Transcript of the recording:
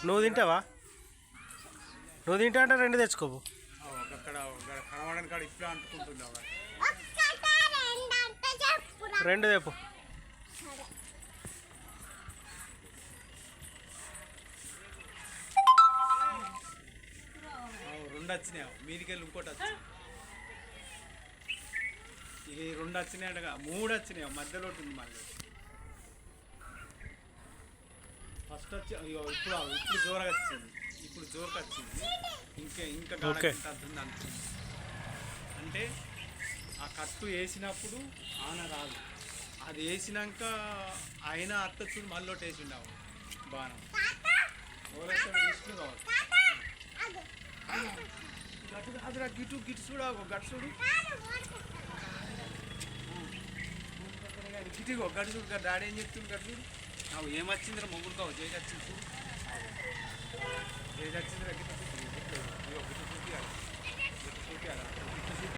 నువ్వు తింటావా? నువ్వు తింటా అంటే రెండు తెచ్చుకోవు. అక్కడ కనబడని కాడ ఇప్పుడే అంటుకుంటున్నావు. రెండు తెప్పు. రెండు వచ్చినాయి, మీదికి వెళ్ళి ఇంకోటి వచ్చి ఇక ఈ రెండు వచ్చినాయి అంటగా మూడు వచ్చినాయి, మధ్యలో ఉంటుంది మళ్ళీ. ఫస్ట్ వచ్చి ఇప్పుడు జోరగా వచ్చింది, ఇప్పుడు జోరుకు వచ్చింది. ఇంకా గాఢంటుంది అంటుంది. అంటే ఆ కట్టు వేసినప్పుడు ఆన రాదు, అది వేసినాక ఆయన అత్త చూడు మళ్ళీ వేసిండావు బాణం. ఎవరైతే విష్ణు కావాలి గట్టు కాదురా, గిటు గిటు చూడావు, గట్టు చూడు గిటిగో గట్టు చూడు. డాడీ ఏం చెప్తుంది గట్టు చూడు. నాకు ఏమొచ్చిందిరా మొగ్గురు కావు, జేజి వచ్చింది చూడు, జేజి వచ్చిందిరా